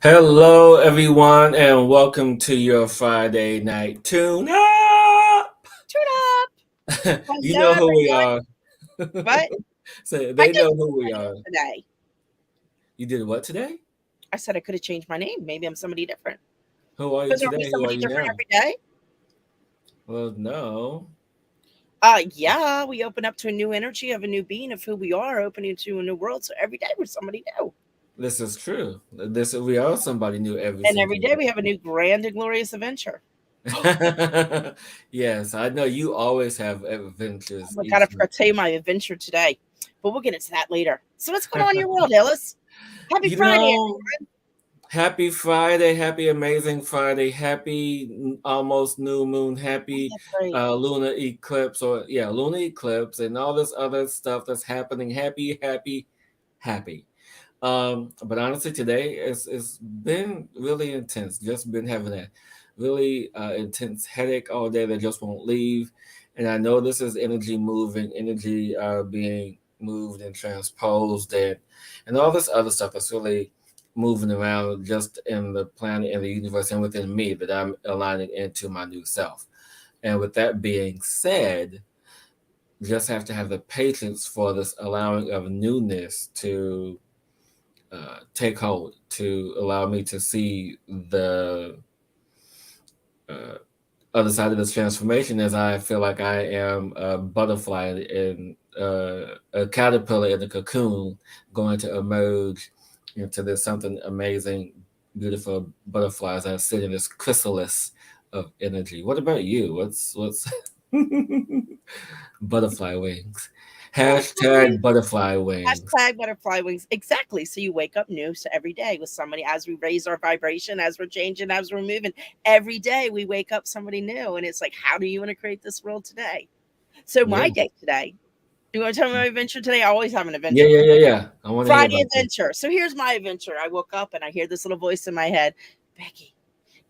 Hello, everyone, and welcome to your Friday night tune up. Turn up. You Hello, know who we everyone. are. What? So I they could know change who my we name are. today. You did what today? I said I could have changed my name. Maybe I'm somebody different. Who are you Because aren't we today? Who are somebody you different now? every day? Well, no. Yeah, we open up to a new energy of a new being of who we are, opening to a new world. So every day we're somebody new. This is true. This we are somebody new every And every single day we have a new grand and glorious adventure. day. Yes, I know you always have Oh adventures my God, I each forgot to tell you my adventure today. But we'll get into that later. So what's going on in your world, Hillis? Happy You Friday, know, happy Friday, happy amazing Friday, happy almost new moon, everyone. happy That's right. lunar eclipse, or yeah, lunar eclipse, and all this other stuff that's happening. Happy, happy, happy. But honestly, today it's been really intense. Just been having a really intense headache all day that just won't leave, and I know this is energy moving, energy being moved and transposed, and all this other stuff that's really moving around just in the planet and the universe and within me that I'm aligning into my new self. And with that being said, just have to have the patience for this allowing of newness to take hold, to allow me to see the uh, other side of this transformation, as I feel like I am a butterfly in a caterpillar in a cocoon going to emerge into this something amazing, beautiful butterflies that sit in this chrysalis of energy. What about you? What's butterfly wings? Oh, Hashtag butterfly wings. Hashtag butterfly wings. Exactly. So you wake up new. So every day with somebody, as we raise our vibration, as we're changing, as we're moving, every day we wake up somebody new. And it's like, how do you want to create this world today? So Yeah. my day today, do you want to tell me my adventure today? I always have an Yeah, adventure. yeah, yeah, yeah. I want to hear Friday about this. adventure. So here's my adventure. I woke up and I hear this little voice in my head, Becky,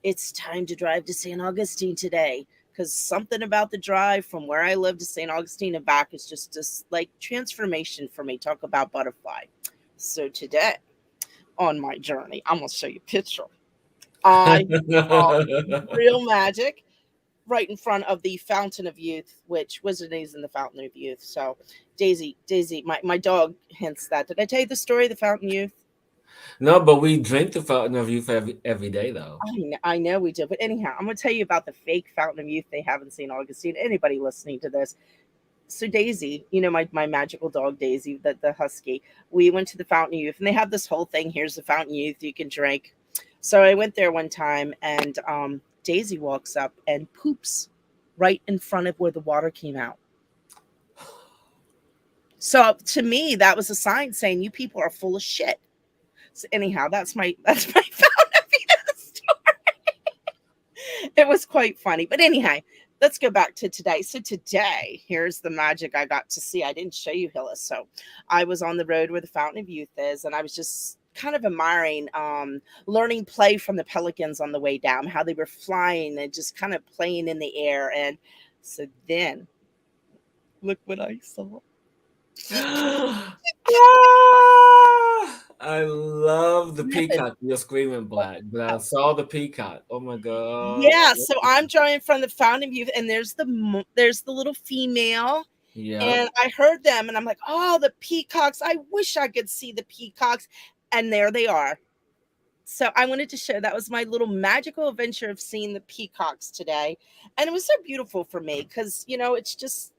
it's time to drive to St. Augustine today. Because something about the drive from where I live to St. Augustine and back is just this like transformation for me. Talk about butterfly. So today on my journey, I'm gonna show you a picture. I saw real magic right in front of the Fountain of Youth, which Wizarding is in the Fountain of Youth. So Daisy, my dog hints that. Did I tell you the story of the Fountain Youth? No, but we drink the fountain of youth every day, though. I know we do, but anyhow, I'm going to tell you about the fake Fountain of Youth they have in St. Augustine. Anybody listening to this, so Daisy, my magical dog Daisy, the husky, we went to the Fountain Youth and they have this whole thing. Here's the Fountain Youth, you can drink. So I went there one time and Daisy walks up and poops right in front of where the water came out. So to me, that was a sign saying you people are full of shit. So anyhow, that's my Fountain of Youth story. It was quite funny. But anyhow, let's go back to today. So today, here's the magic I got to see. I didn't show you Hillis. So I was on the road where the Fountain of Youth is, and I was just kind of admiring learning play from the pelicans on the way down, how they were flying and just kind of playing in the air. And so then look what I saw. I love the peacock. You're screaming black, but I saw the peacock. Oh my god! Yeah, so I'm drawing from the Fountain of Youth, and there's the little female, Yep. and I heard them, and I'm like, oh, the peacocks! I wish I could see the peacocks, and there they are. So I wanted to share that was my little magical adventure of seeing the peacocks today, and it was so beautiful for me because it's just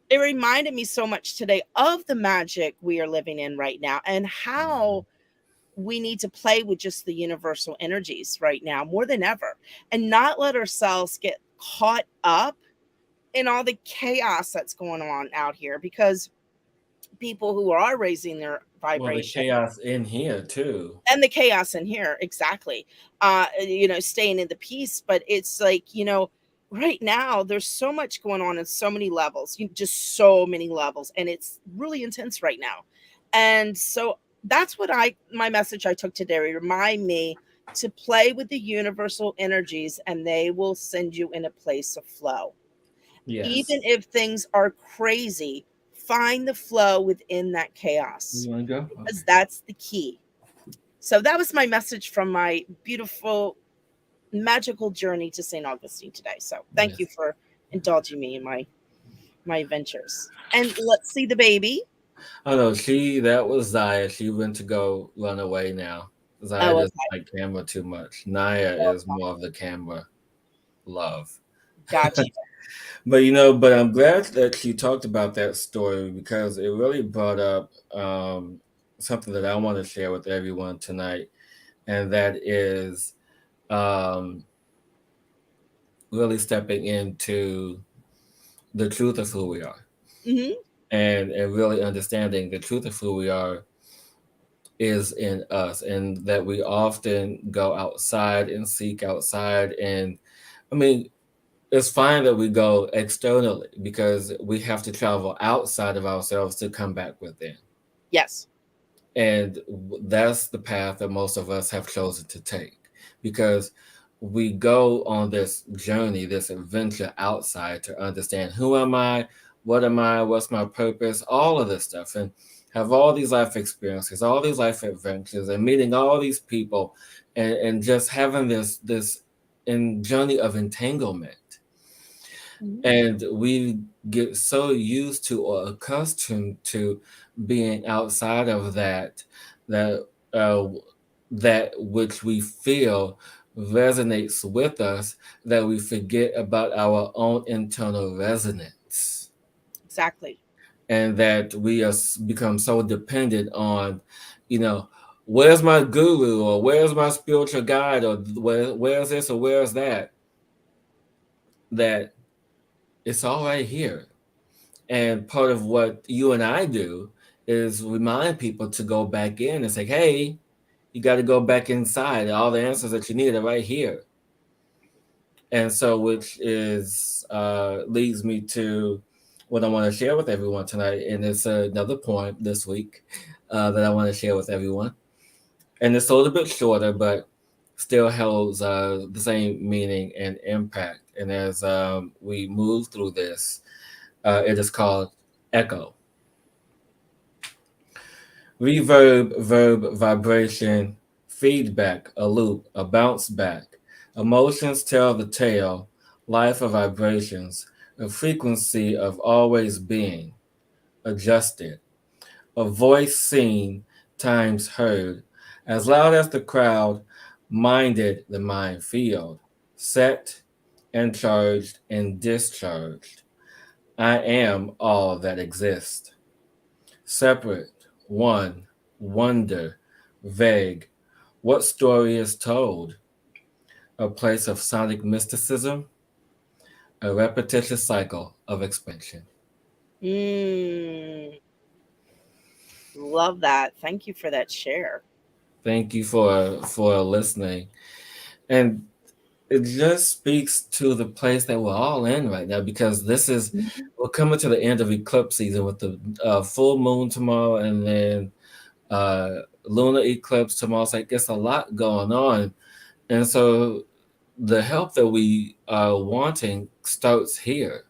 it reminded me so much today of the magic we are living in right now, and how we need to play with just the universal energies right now more than ever and not let ourselves get caught up in all the chaos that's going on out here because people who are raising their Well, the vibration chaos in here too. and the chaos in here exactly staying in the peace, but it's like right now there's so much going on in so many levels, just so many levels, and it's really intense right now. And so that's what my message I took today, remind me to play with the universal energies and they will send you in a place of flow. Yes. Even if things are crazy, find the flow within that chaos You want to go? Okay. because that's the key. So that was my message from my beautiful, magical journey to St. Augustine today. So thank you Yes. for indulging me in my adventures. And let's see the baby. Oh no, that was Zaya. She went to go run away now. Zaya Oh, doesn't okay. like camera too much. Naya is more of the camera love. Gotcha. But but I'm glad that she talked about that story because it really brought up something that I want to share with everyone tonight, and that is um, really stepping into the truth of who we are, Hmm. and really understanding the truth of who we are is in us, and that we often go outside and seek outside. And I mean, it's fine that we go externally because we have to travel outside of ourselves to come back within. Yes. And that's the path that most of us have chosen to take because we go on this journey, this adventure outside to understand who am I, what am I, what's my purpose, all of this stuff, and have all these life experiences, all these life adventures, and meeting all these people, and just having this in journey of entanglement. Mhm. And we get so used to or accustomed to being outside of that uh, that which we feel resonates with us, that we forget about our own internal resonance, Exactly. and that we become so dependent on, you know, where's my guru, or where's my spiritual guide, or where's this or where's that, that it's all right here. And part of what you and I do is remind people to go back in and say, hey, you got to go back inside. All the answers that you need are right here. And so, which is leads me to what I want to share with everyone tonight. And it's another point this week that I want to share with everyone. And it's a little bit shorter, but still holds the same meaning and impact. And as we move through this, it is called echo. Reverb, verb, vibration, feedback, a loop, a bounce back. Emotions tell the tale, life of vibrations, a frequency of always being, adjusted, a voice seen, times heard, as loud as the crowd, minded the mind field, set and charged and discharged. I am all that exists. Separate, one, wonder, vague. What story is told? A place of sonic mysticism, a repetitious cycle of expansion. Mm, love that. Thank you for that share. Thank you for listening. And it just speaks to the place that we're all in right now because Mhm. we're coming to the end of eclipse season with the full moon tomorrow, and then uh, lunar eclipse tomorrow. It's like it's a lot going on. And so the help that we are wanting starts here,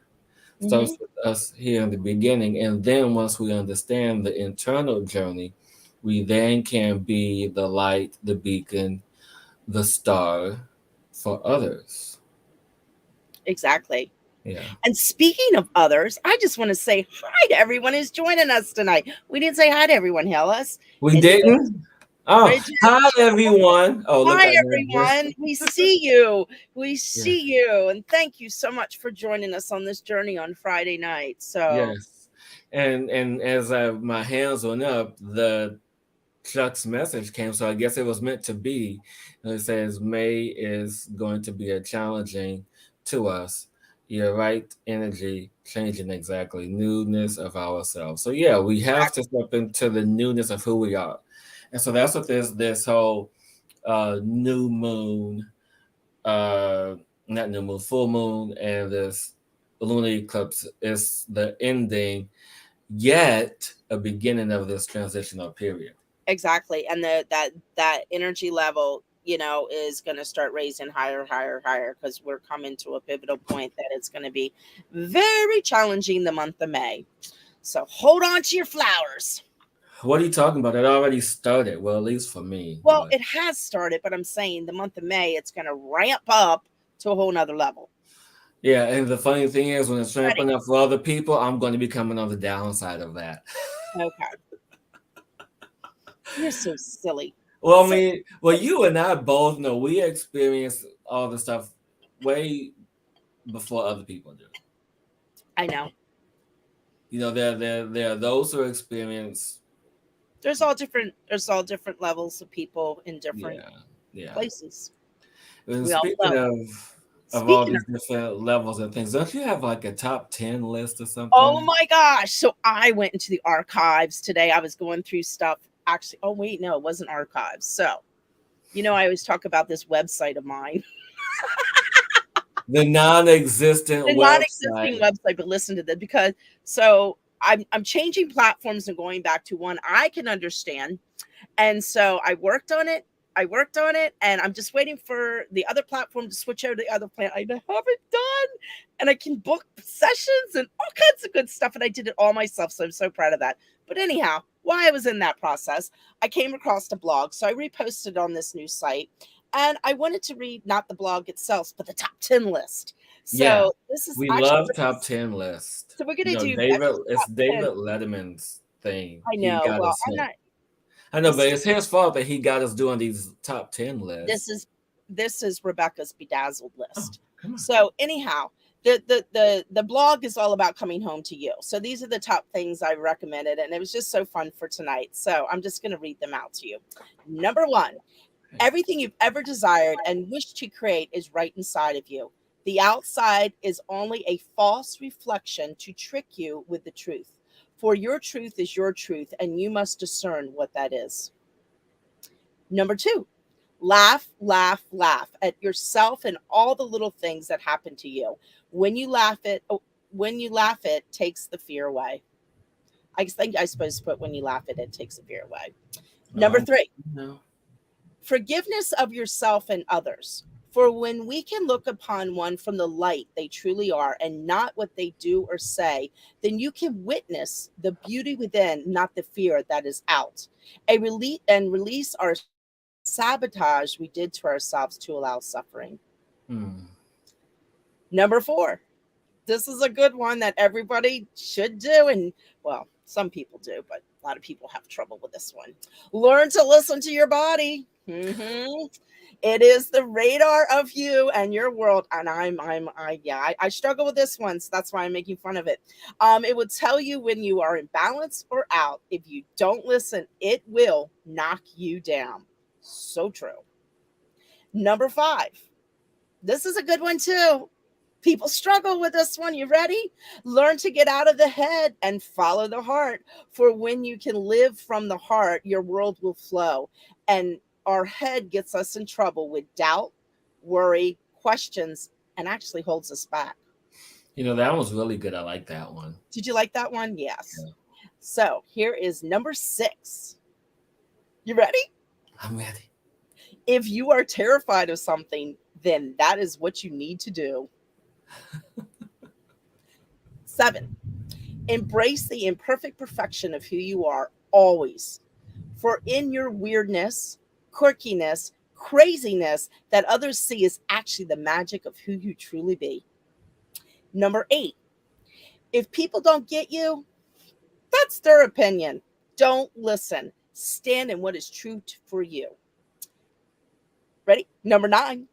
Mhm. starts with us here in the beginning. And then once we understand the internal journey, we then can be the light, the beacon, the star for others. Exactly. Yeah. And speaking of others, I just want to say hi to everyone who's joining us tonight. We didn't say hi to everyone, Hellas. We And didn't? Oh, Bridget, hi everyone. Oh, look hi at that. everyone. We see you. We Yeah. see you. And thank you so much for joining us on this journey on Friday night. So, Yes. And as my hands went up, the Chuck's message came, so I guess it was meant to be. And it says May is going to be a challenging to us. Your right energy changing exactly newness of ourselves. So yeah, we have to step into the newness of who we are, and so that's what this whole new moon, uh, not new moon, full moon, and this lunar eclipse is the ending, yet a beginning of this transitional period. exactly. And that energy level, is going to start raising higher, higher, higher, because we're coming to a pivotal point that it's going to be very challenging the month of May. So hold on to your flowers. What are you talking about? It already started. Well, at least for me. Well, But it has started, but I'm saying the month of May, it's going to ramp up to a whole nother level. yeah, and the funny thing is, when it's Ready? ramping up for other people, I'm going to be coming on the downside of that. Okay. You're so silly. Well, I So mean, well, you and I both know we experience all the stuff way before other people do. I know. There are those who experience. There's all different levels of people in different Yeah, yeah. places. And We all speaking flow. of all Speaking of, these different levels and things, don't you have like a top 10 list or oh something? my gosh. So I went into the archives today. I was going through stuff. Actually, oh wait, no, it wasn't archives. So, I always talk about this website of mine, The non-existent the non-existing website. website, but listen to this because so I'm changing platforms and going back to one I can understand. And so I worked on it. And I'm just waiting for the other platform to switch over to the other plan. I have it done, and I can book sessions and all kinds of good stuff. And I did it all myself, so I'm so proud of that. But anyhow, while I was in that process, I came across a blog, so I reposted on this new site, and I wanted to read not the blog itself, but the top 10 list. Yeah, So this is we actually love top 10 list. so we're gonna You know, do David, just it's top 10. David Letterman's thing. I He know. got Well, us I'm not. hooked. I know, This but it's his fault that he got us doing these top 10 this lists. is this is Rebecca's bedazzled Oh, list. come on. So anyhow, the blog is all about coming home to you. So these are the top things I recommended, and it was just so fun for tonight. So I'm just going to read them out to you. Number one, everything you've ever desired and wished to create is right inside of you. The outside is only a false reflection to trick you with the truth. For your truth is your truth, and you must discern what that is. Number two, laugh, laugh, laugh at yourself and all the little things that happen to you. When you laugh it, when you laugh, it takes the fear away. I think I suppose to put when you laugh at it takes the fear away. Number Um, three, no. forgiveness of yourself and others. For when we can look upon one from the light they truly are and not what they do or say, then you can witness the beauty within, not the fear that is out. Release our sabotage we did to ourselves to allow suffering. Hmm. Number four, this is a good one that everybody should do. And well, some people do, but a lot of people have trouble with this one. Learn to listen to your body. It is the radar of you and your world. And I struggle with this one. So that's why I'm making fun of it. It will tell you when you are in balance or out. If you don't listen, it will knock you down. So true. Number five, this is a good one too. People struggle with this one. You ready? Learn to get out of the head and follow the heart. For when you can live from the heart, your world will flow. And our head gets us in trouble with doubt, worry, questions, and actually holds us back. That was really good. I like that one. Did you like that one? Yes. Yeah, So here is number six. You ready? I'm ready. If you are terrified of something, then that is what you need to do. Seven, embrace the imperfect perfection of who you are always. For in your weirdness, quirkiness, craziness that others see is actually the magic of who you truly be. Number eight, if people don't get you, that's their opinion. Don't listen. Stand in what is true for you. Ready? Number nine,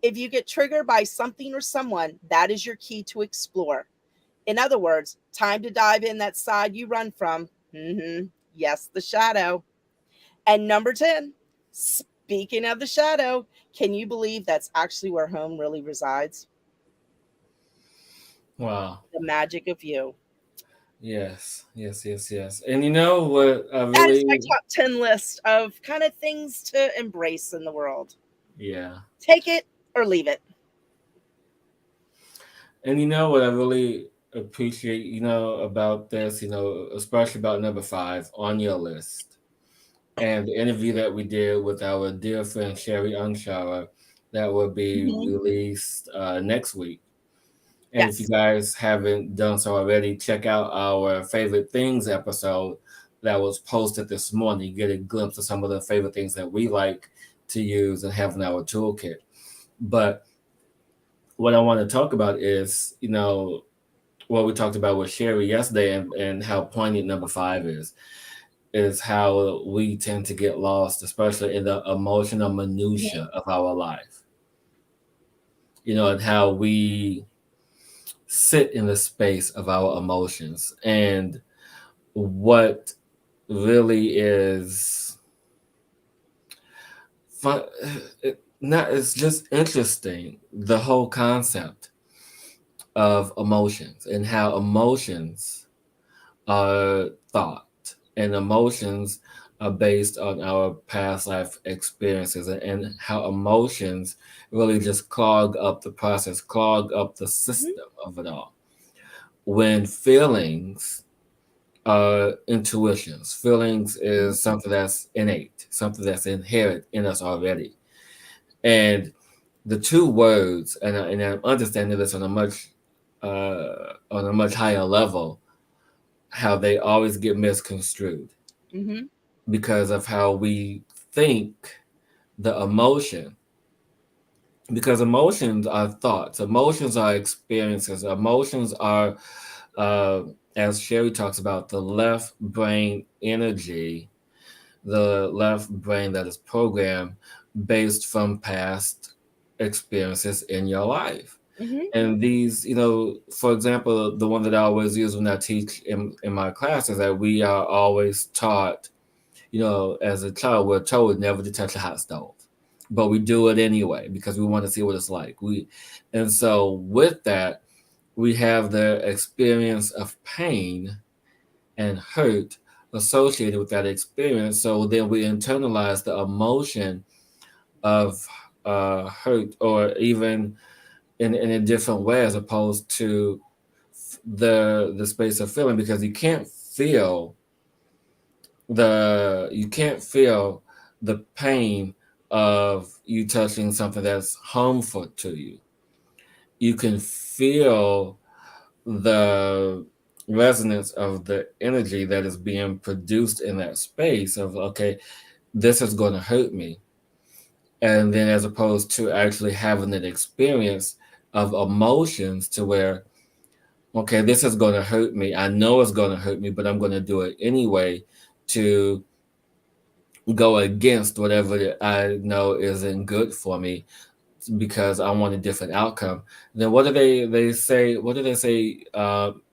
if you get triggered by something or someone, that is your key to explore. In other words, time to dive in that side you run from. Yes, the shadow. And number 10, speaking of the shadow, can you believe that's actually where home really resides? Wow. The magic of you. Yes, yes, yes, yes. And you know what? I That is my really, top 10 list of kind of things to embrace in the world. yeah. Take it or leave it. And you know what I really appreciate, about this, especially about number five on your list, and the interview that we did with our dear friend Sherry Unshara that will be Mhm. released next week. And if you Yes. guys haven't done so already, check out our favorite things episode that was posted this morning. You get a glimpse of some of the favorite things that we like to use and have in our toolkit. But what I want to talk about is, what we talked about with Sherry yesterday, and how poignant number five is how we tend to get lost, especially in the emotional minutia of our life. And how we sit in the space of our emotions, and what really is fun. It's just interesting, the whole concept of emotions and how emotions are thought, and emotions are based on our past life experiences, and how emotions really just clog up the process, clog up the system of it all. When feelings are intuitions, feelings is something that's innate, something that's inherent in us already. And the two words, and I'm understanding this on a much higher level, how they always get misconstrued because of how we think the emotion. Because emotions are thoughts, emotions are experiences, emotions are, uh, as Sherry talks about, the left brain energy, the left brain that is programmed based from past experiences in your life. And these, for example, the one that I always use when I teach in my class is that we are always taught, as a child, we're told never to touch a hot stove, but we do it anyway because we want to see what it's like. And so with that, we have the experience of pain and hurt associated with that experience. So then we internalize the emotion of hurt, or even in a different way, as opposed to the space of feeling, because you can't feel the pain of you touching something that's harmful to you. You can feel the resonance of the energy that is being produced in that space of, okay, this is going to hurt me. And then, as opposed to actually having an experience of emotions to where, okay, this is going to hurt me. I know it's going to hurt me, but I'm going to do it anyway to go against whatever I know isn't good for me, because I want a different outcome. Then what do they say? What do they say?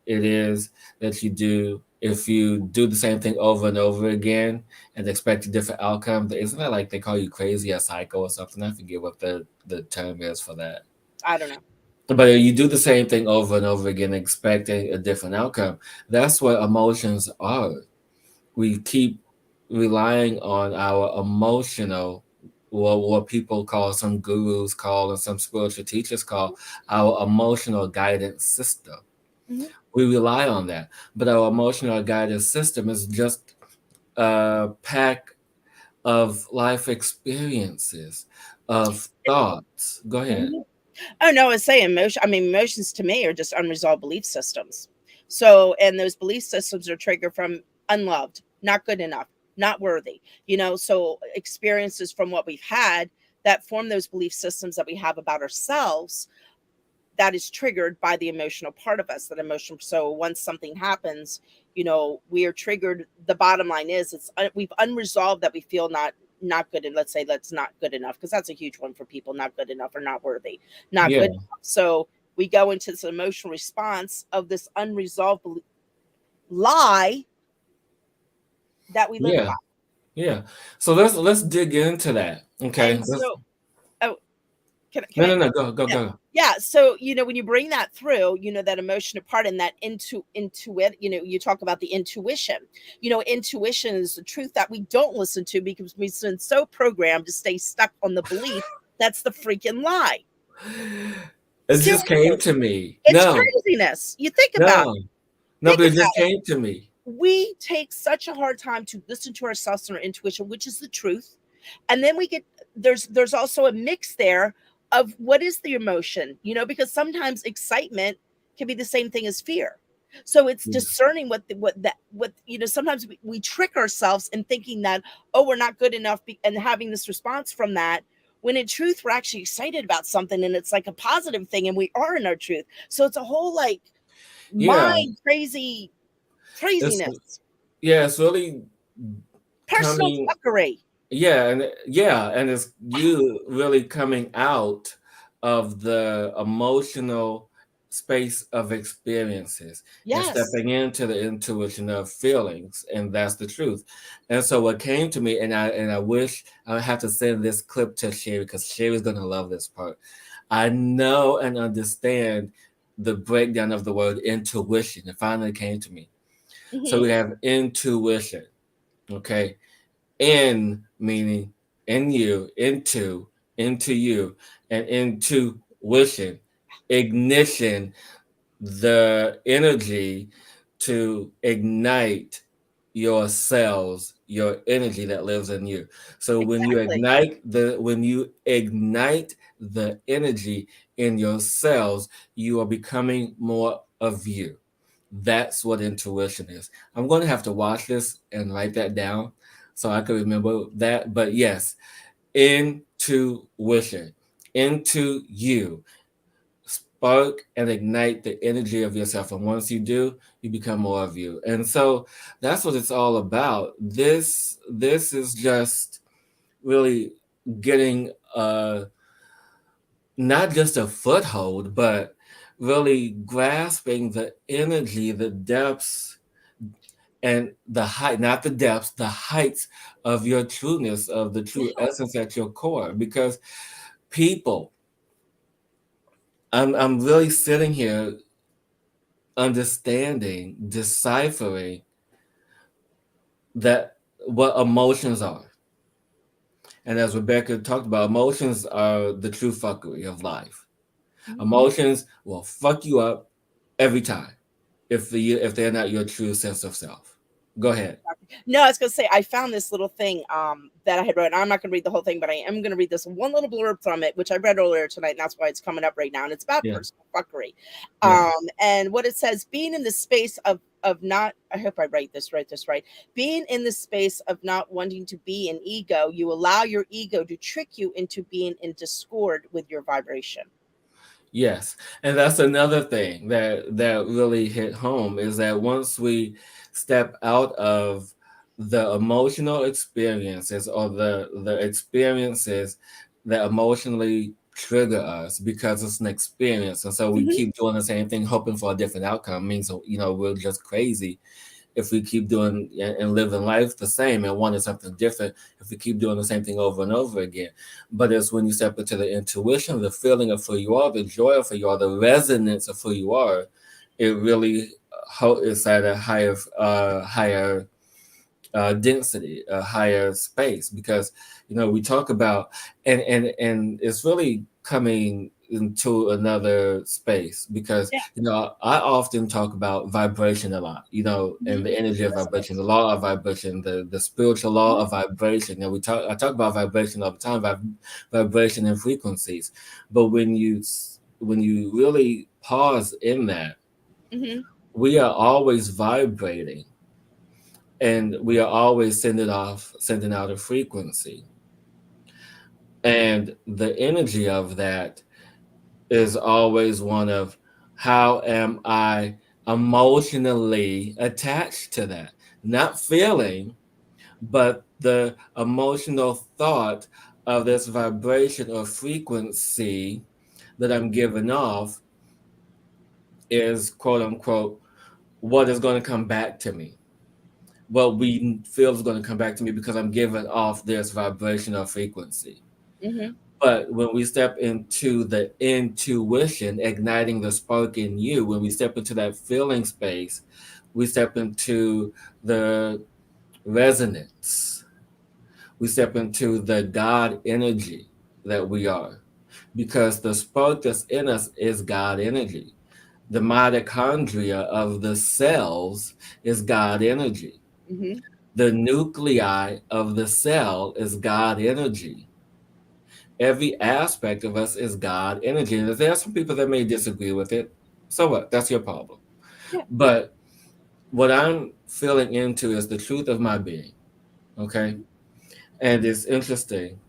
It is that you do if you do the same thing over and over again and expect a different outcome. Isn't that like they call you crazy or psycho or something? I forget what the term is for that. I don't know. But you do the same thing over and over again, expecting a different outcome. That's what emotions are. We keep relying on our emotional, what people call, some gurus call, and some spiritual teachers call, our emotional guidance system. We rely on that, but our emotional guidance system is just a pack of life experiences, of thoughts. Go ahead. Oh no, I was saying emotion. I mean, emotions to me are just unresolved belief systems. So, and those belief systems are triggered from unloved, not good enough, not worthy. So experiences from what we've had that form those belief systems that we have about ourselves, that is triggered by the emotional part of us, that emotion. So once something happens, we are triggered. The bottom line is we've unresolved that we feel not good, and let's say that's not good enough, because that's a huge one for people: not good enough or not worthy, not Yeah, good enough. So we go into this emotional response of this unresolved lie that we live yeah, by. yeah. So let's dig into that. Okay. And so, oh, can No, I? no, no. Go, go, Yeah. go. Yeah. So, when you bring that through, that emotional part and that into it, you talk about the intuition. Intuition is the truth that we don't listen to because we've been so programmed to stay stuck on the belief that's the freaking lie. It just came Seriously. to me. It's No, craziness. You think about no, it. no. Think But it just about it. came to me. We take such a hard time to listen to ourselves and our intuition, which is the truth. And then we get there's also a mix there of what is the emotion, because sometimes excitement can be the same thing as fear. So it's Yeah. discerning what sometimes we trick ourselves in thinking that, oh, we're not good enough, and having this response from that, when in truth we're actually excited about something and it's like a positive thing and we are in our truth. So it's a whole like Yeah, mind it's craziness, yeah, it's really personal coming. fuckery. Yeah, and it's you really coming out of the emotional space of experiences and Yes. stepping into the intuition of feelings, and that's the truth. And so what came to me, and I wish I have to send this clip to Sherry because Sherry's gonna love this part. I know and understand the breakdown of the word intuition. It finally came to me. So Hmm. we have intuition, okay? In meaning in you, into you, and into wishing, ignition, the energy to ignite your cells, your energy that lives in you. So Exactly. when you ignite the energy in your cells, you are becoming more of you. That's what intuition is. I'm going to have to watch this and write that down so I can remember that. But yes, intuition, into you, spark and ignite the energy of yourself. And once you do, you become more of you. And so that's what it's all about. This is just really getting not just a foothold, but really grasping the energy, the depths and the height, not the depths, the heights of your trueness, of the Yeah. true essence at your core. Because people, I'm really sitting here understanding, deciphering that what emotions are. And as Rebecca talked about, emotions are the true fuckery of life. Mhm. Emotions will fuck you up every time if they're not your true sense of self. Go ahead. No, I was gonna say I found this little thing that I had read. I'm not gonna read the whole thing, but I am gonna read this one little blurb from it, which I read earlier tonight, and that's why it's coming up right now. And it's about Yeah, personal fuckery. yeah. And what it says, being in the space of not, I hope I write this right. Being in the space of not wanting to be an ego, you allow your ego to trick you into being in discord with your vibration. Yes, and that's another thing that really hit home is that once we step out of the emotional experiences or the experiences that emotionally trigger us because it's an experience, and so we Hmm. keep doing the same thing hoping for a different outcome means we're just crazy if we keep doing and living life the same and wanting something different, if we keep doing the same thing over and over again. But it's when you step into the intuition, the feeling of who you are, the joy of who you are, the resonance of who you are, it really is at a higher density, a higher space, because we talk about and it's really coming into another space because Yeah. I often talk about vibration a lot, and Hmm. the energy of vibration, the law of vibration, the spiritual law of vibration. I talk about vibration all the time, vibration and frequencies, but when you really pause in that, Hmm. we are always vibrating and we are always sending out a frequency, and the energy of that is always one of how am I emotionally attached to that, not feeling, but the emotional thought of this vibration or frequency that I'm giving off is quote unquote what is going to come back to me, what we feel is going to come back to me because I'm giving off this vibrational frequency. Hmm. But when we step into the intuition, igniting the spark in you, when we step into that feeling space, we step into the resonance. We step into the God energy that we are. Because the spark that's in us is God energy. The mitochondria of the cells is God energy. Hmm. The nuclei of the cell is God energy. Every aspect of us is God energy. And if there are some people that may disagree with it, so what? That's your problem. Yeah. But what I'm feeling into is the truth of my being. Okay. Mhm. And it's interesting.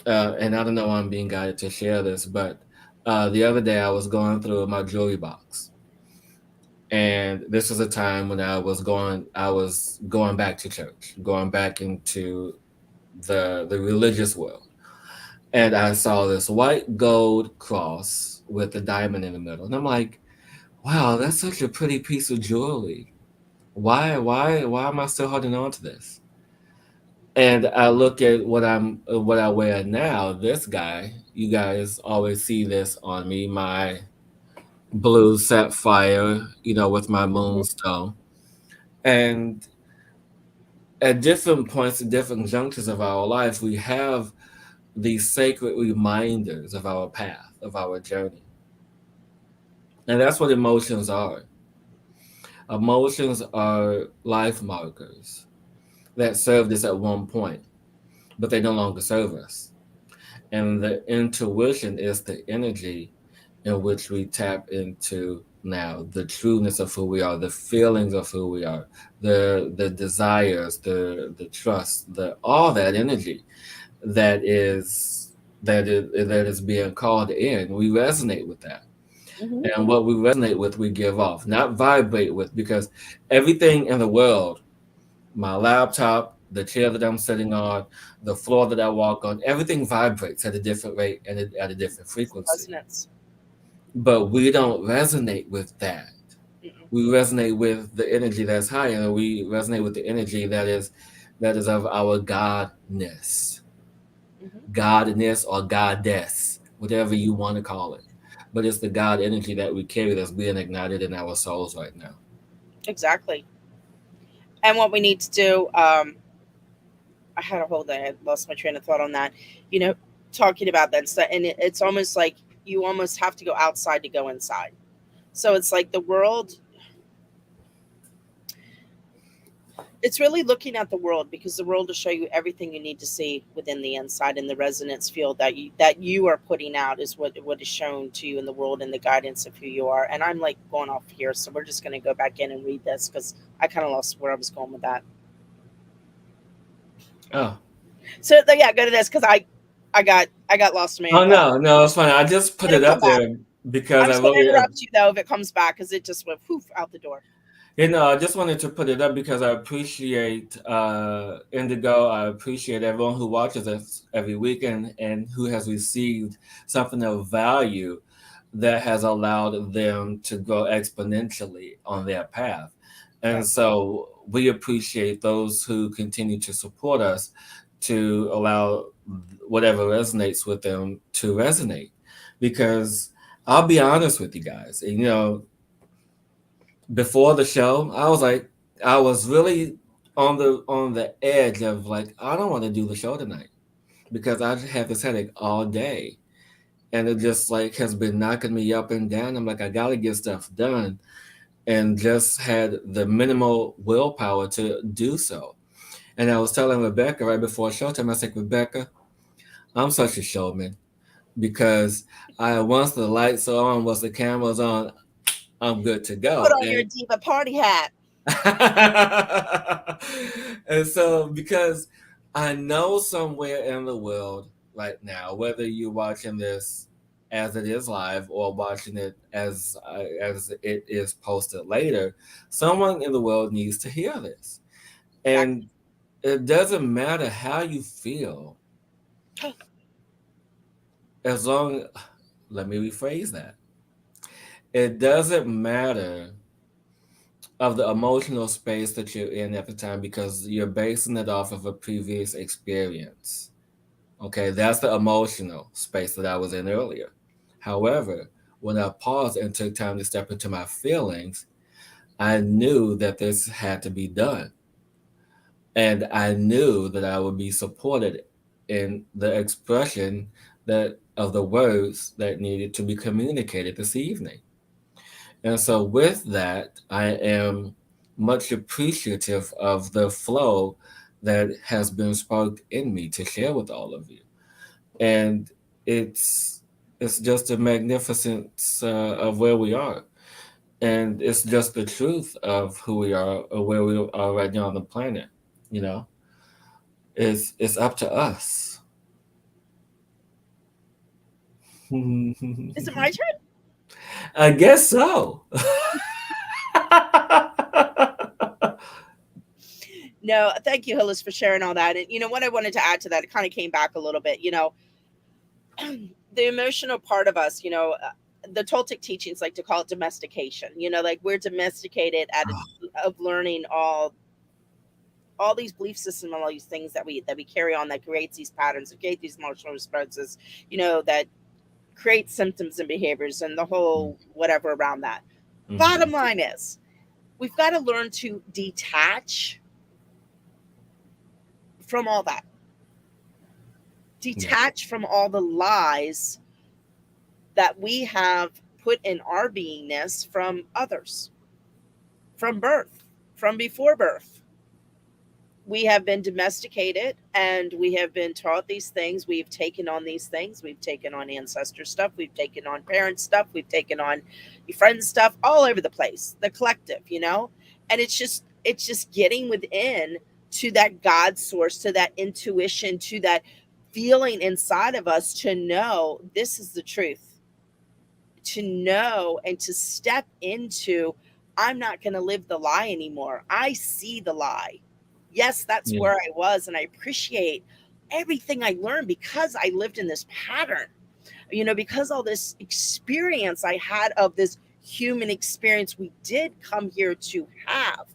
And I don't know why I'm being guided to share this, but the other day I was going through my jewelry box. And this was a time when I was going back to church, going back into the religious world. And I saw this white gold cross with a diamond in the middle. And I'm like, wow, that's such a pretty piece of jewelry. Why am I still holding on to this? And I look at what I wear now. This guy, you guys always see this on me, my blue sapphire, with my Mhm. moonstone. And at different points, at different junctures of our life, we have these sacred reminders of our path, of our journey. And that's what emotions are. Emotions are life markers that served us at one point, but they no longer serve us. And the intuition is the energy in which we tap into now, the trueness of who we are, the feelings of who we are, the desires, the trust, the all that energy that is being called in. We resonate with that. Mhm. And what we resonate with, we give off, not vibrate with, because everything in the world, my laptop, the chair that I'm sitting on, the floor that I walk on, everything vibrates at a different rate and at a different frequency. Resonance. But we don't resonate with that. Mm-mm. We resonate with the energy that's higher. And we resonate with the energy that is of our godness, Mhm. godness or goddess, whatever you want to call it. But it's the God energy that we carry that's being ignited in our souls right now. Exactly. And what we need to do, I had a whole day. I lost my train of thought on that. You know, talking about that stuff, and it's almost like you almost have to go outside to go inside. So it's like the world. It's really looking at the world because the world will show you everything you need to see within the inside, and the resonance field that you are putting out is what is shown to you in the world and the guidance of who you are. And I'm like going off here, so we're just going to go back in and read this because I kind of lost where I was going with that. Oh, So yeah, go to this because I got lost in my own oh thought. no, no, it's funny. I just put It'll it come up back. there because I'm I just going to really, interrupt you though if it comes back because it just went poof out the door. I just wanted to put it up because I appreciate Indigo. I appreciate everyone who watches us every weekend and who has received something of value that has allowed them to grow exponentially on their path. And Right. so we appreciate those who continue to support us to allow whatever resonates with them to resonate. Because I'll be honest with you guys, before the show, I was really on the edge of like, I don't want to do the show tonight because I just had this headache all day. And it just like has been knocking me up and down. I'm like, I gotta get stuff done, and just had the minimal willpower to do so. And I was telling Rebecca right before showtime, I was like, Rebecca, I'm such a showman because once the lights are on, once the camera's on, I'm good to Put go. on your diva party hat. And so, because I know somewhere in the world right now, whether you're watching this as it is live or watching it as it is posted later, someone in the world needs to hear this. Exactly. And it doesn't matter how you feel, as long, let me rephrase that. It doesn't matter of the emotional space that you're in at the time because you're basing it off of a previous experience. Okay, that's the emotional space that I was in earlier. However, when I paused and took time to step into my feelings, I knew that this had to be done. And I knew that I would be supported in the expression that of the words that needed to be communicated this evening. And so, with that, I am much appreciative of the flow that has been sparked in me to share with all of you. And it's it's just a magnificence of where we are. and it's just the truth of who we are or where we are right now on the planet. You know, it's up to us. Is it my turn? I guess so. No, thank you, Hillis, for sharing all that. And what I wanted to add to that, it kind of came back a little bit. The emotional part of us, the Toltec teachings like to call it domestication. Like we're domesticated of learning all these belief systems and all these things that we carry on that creates these patterns, that create these emotional responses, that create symptoms and behaviors and the whole whatever around that. Hmm. Bottom line is, we've got to learn to detach from all that. Yeah, Detach from all the lies that we have put in our beingness from others, from birth, from before birth. We have been domesticated and we have been taught these things. We've taken on these things. We've taken on ancestor stuff. We've taken on parent stuff. We've taken on your friends stuff all over the place, the collective. And it's just getting within to that God source, to that intuition, to that feeling inside of us to know this is the truth, to know and to step into, I'm not going to live the lie anymore. I see the lie. Yes, that's yeah, where I was. And I appreciate everything I learned because I lived in this pattern, because all this experience I had of this human experience we did come here to have.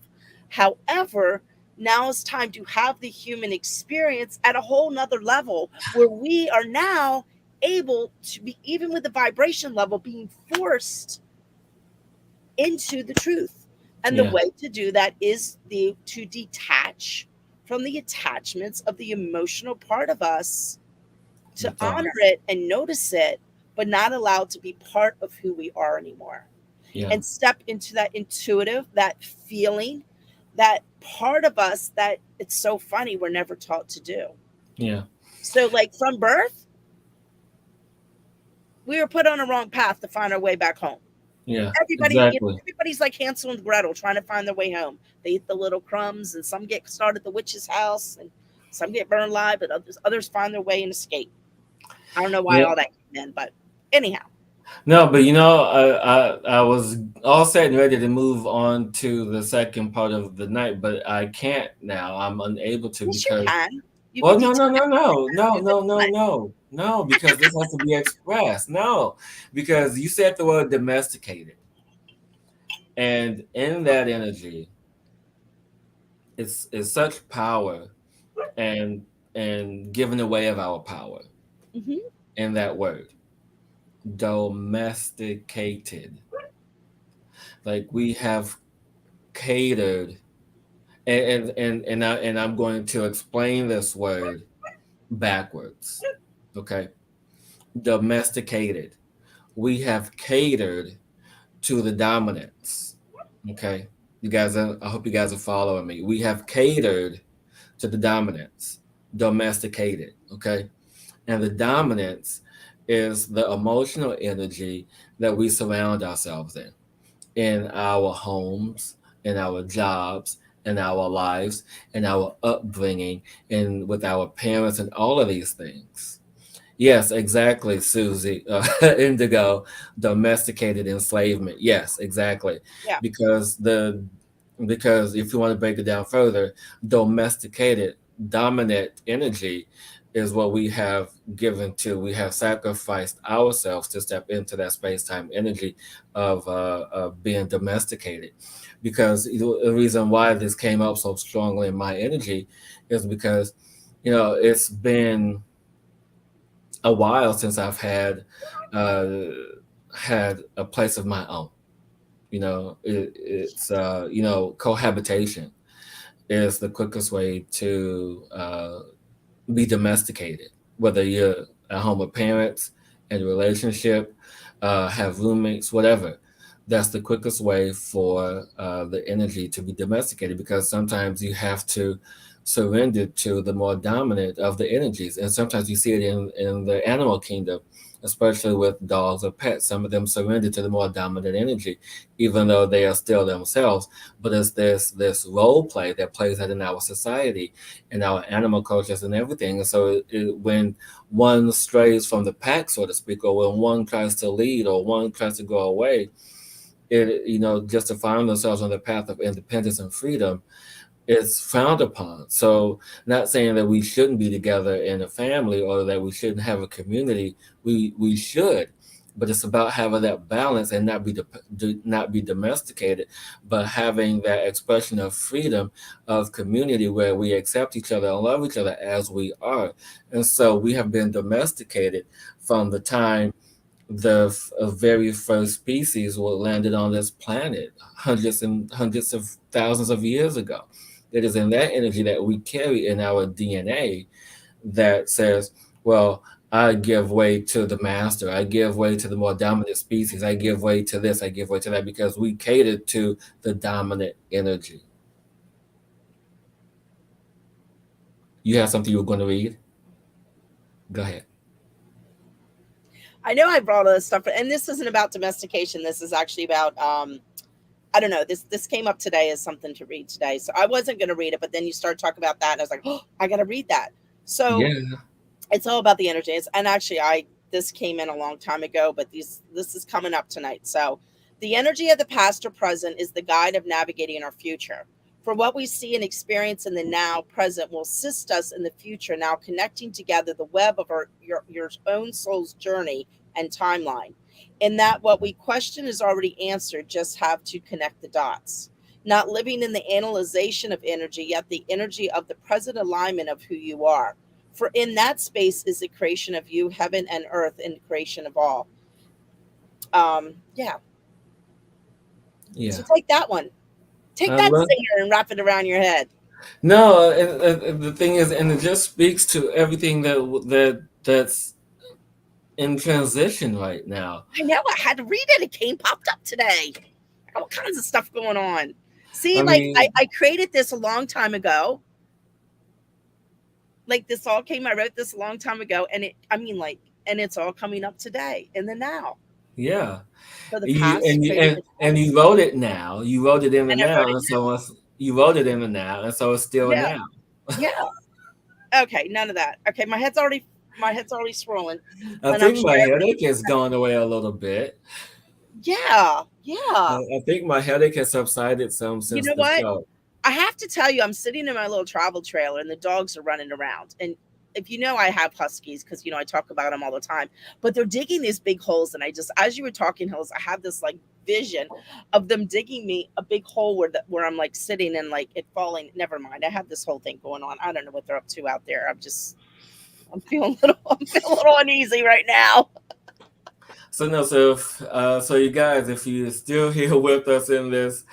However, now it's time to have the human experience at a whole nother level where we are now able to be, even with the vibration level, being forced into the truth. And the yeah. way to do that is to detach from the attachments of the emotional part of us, The to honor thoughts. it and notice it, but not allow it to be part of who we are anymore. Yeah, And step into that intuitive, that feeling, that part of us that it's so funny we're never taught to do. yeah, So, like from birth, we were put on a wrong path to find our way back home. yeah. Everybody, Exactly. everybody's like Hansel and Gretel trying to find their way home. They eat the little crumbs, and some get started at the witch's house, and some get burned alive, but others find their way and escape. I don't know why Yeah. all that came in, but anyhow. No, but I was all set and ready to move on to the second part of the night, but I can't now. I'm unable to Yes, you because can. You well, can no, no, detach no, no, no, from the no, no, moment. no, no, because this has to be expressed. No, because you said the word domesticated, and in that energy is such power and giving away of our power Hmm. in that word, domesticated. Like we have catered, and I'm going to explain this word backwards. Okay, domesticated. We have catered to the dominance. Okay, you guys. I hope you guys are following me. We have catered to the dominance, domesticated. Okay, and the dominance is the emotional energy that we surround ourselves in our homes, in our jobs, in our lives, in our upbringing, and with our parents, and all of these things. Yes, exactly, Susie. Indigo, domesticated enslavement. Yes, exactly. Yeah. Because because if you want to break it down further, domesticated, dominant energy is what we have given to. We have sacrificed ourselves to step into that space time energy of being domesticated. Because the reason why this came up so strongly in my energy is because it's been a while since I've uh, had a place of my own. It's cohabitation is the quickest way to be domesticated. Whether you're at home with parents, in a relationship, have roommates, whatever. That's the quickest way for the energy to be domesticated because sometimes you have to surrender to the more dominant of the energies. And sometimes you see it in the animal kingdom, especially with dogs or pets. Some of them surrender to the more dominant energy, even though they are still themselves. But it's this role play that plays out in our society, in our animal cultures and everything. And so when one strays from the pack, so to speak, or when one tries to lead or one tries to go away, just to find themselves on the path of independence and freedom is frowned upon. So, not saying that we shouldn't be together in a family or that we shouldn't have a community. We should, but it's about having that balance and not be domesticated, but having that expression of freedom of community where we accept each other and love each other as we are. And so we have been domesticated from the time the very first species were landed on this planet hundreds and hundreds of thousands of years ago. It is in that energy that we carry in our DNA that says, well, I give way to the master. I give way to the more dominant species. I give way to this. I give way to that because we cater to the dominant energy. You have something you were going to read? Go ahead. I know I brought all this stuff, and this isn't about domestication. This is actually about I don't know. This came up today as something to read today, so I wasn't going to read it, but then you start talking about that, and I was like, oh, I got to read that. So Yeah. it's all about the energies, and actually, I this came in a long time ago, but this is coming up tonight. So, the energy of the past or present is the guide of navigating our future. For what we see and experience in the now present will assist us in the future. Now, connecting together the web of your own soul's journey and timeline. In that, what we question is already answered. Just have to connect the dots. Not living in the analyzation of energy, yet the energy of the present alignment of who you are. For in that space is the creation of you, heaven and earth, and the creation of all. Yeah. Yeah. So take that one. Take I that love. singer and wrap it around your head. No, and the thing is, and it just speaks to everything that's in transition right now. I know I had to read it. It came popped up today. All kinds of stuff going on. See, I like mean, I created this a long time ago. Like this all came, I wrote this a long time ago, and and it's all coming up today in the now. yeah. So the You past created the and past. you wrote it now. You wrote it in the And I wrote now, it and so down. you wrote it in the now, and so it's still Yeah, now. yeah. Okay, none of that. Okay, my head's already swirling, I and I'm think sure my everybody. headache has gone away a little bit. Yeah, yeah. I think my headache has subsided some You since know the what? show. I have to tell you, I'm sitting in my little travel trailer and the dogs are running around. And if you know, I have huskies because, I talk about them all the time, but they're digging these big holes. And as you were talking, Hills, I had this like vision of them digging me a big hole where I'm like sitting and like it falling. Never mind. I have this whole thing going on. I don't know what they're up to out there. I'm feeling I'm feeling a little uneasy right now. So no, so so you guys, if you're still here with us in this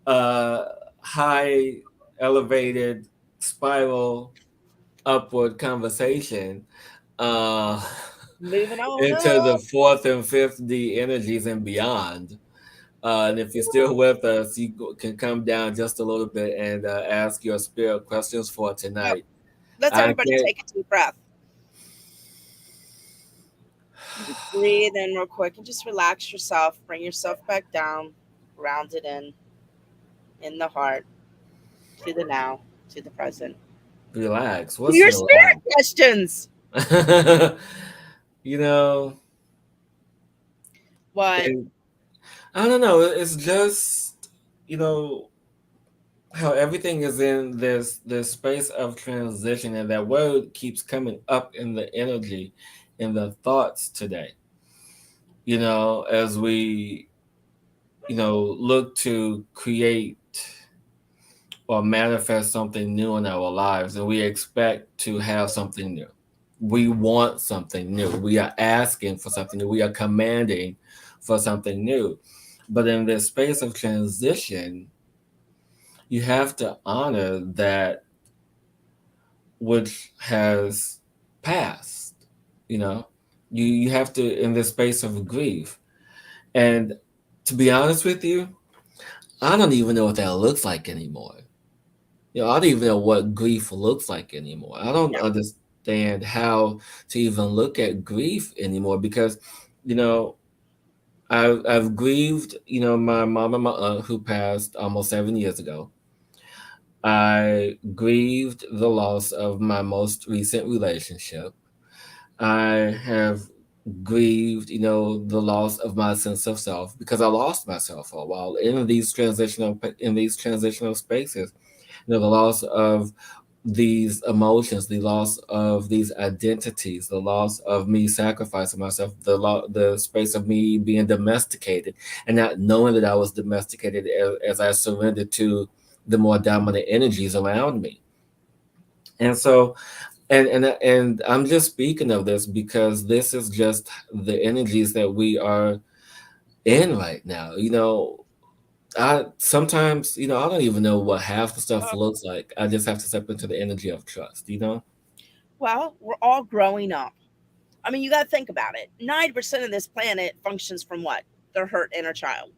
uh, high elevated spiral upward conversation, uh, Moving on into the up. fourth and fifth D energies and beyond. And if you're still with us, can come down just a little bit and ask your spirit questions for Yep. tonight. Let's I everybody can't. take a deep breath. Just breathe in real quick and just relax yourself. Bring yourself back down. Ground it in the heart, to the now, to the present. Relax. To What's your relax? spirit questions. you know, What? and I don't know. It's just you know how everything is in this space of transition, and that word keeps coming up in the energy, in the thoughts today. As we look to create or manifest something new in our lives, and we expect to have something new. We want something new. We are asking for something new. We are commanding for something new. But in this space of transition, you have to honor that which has passed. You know, you have to, in this space of grief. And to be honest with you, I don't even know what that looks like anymore. I don't even know what grief looks like anymore. I don't No. understand. understand how to even look at grief anymore because, you know, I've grieved, my mom and my aunt who passed almost 7 years ago. I grieved the loss of my most recent relationship. I have grieved, the loss of my sense of self because I lost myself for a while in these transitional spaces. The loss of these emotions, the loss of these identities, the loss of me sacrificing myself, the space of me being domesticated and not knowing that I was domesticated as I surrendered to the more dominant energies around me. And so, and I'm just speaking of this because this is just the energies that we are in right now. I sometimes, I don't even know what half the stuff Uh, looks like. I just have to step into the energy of trust. well, we're all growing up. I mean, you got to think about it. 90% of this planet functions from what? Their hurt inner child.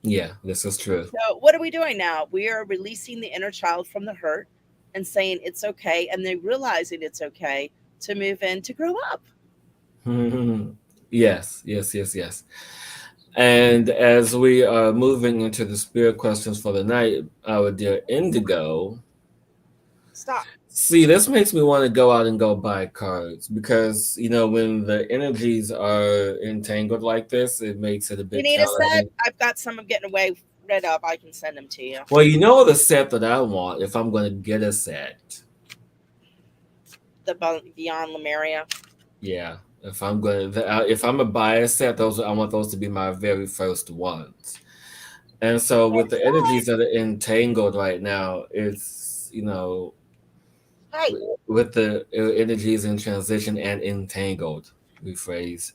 Yeah, this is true. So, what are we doing now? We are releasing the inner child from the hurt and saying it's okay, and then realizing it's okay to move in to grow up. Yes, yes, yes, yes. And as we are moving into the spirit questions for the night, our dear Indigo, Stop. see, this makes me want to go out and go buy cards because, when the energies are entangled like this, it makes it a You bit need a set? challenging. I've got some I'm getting away rid of. I can send them to you. Well, you know the set that I want if I'm going to get a set. The Beyond Lemuria. Yeah, if I'm gonna buy a set, those I want those to be my very first ones. And so with That's the right. energies that are entangled right now, it's Hey, with the energies in transition and entangled, rephrase,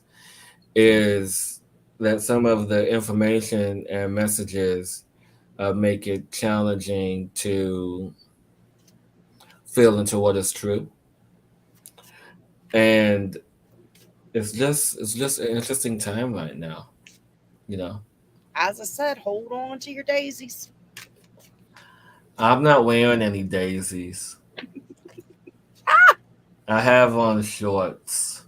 is that some of the information and messages make it challenging to feel into what is true, and it's just an interesting time right now. You know, as I said, hold on to your daisies. I'm not wearing any daisies. I have on shorts.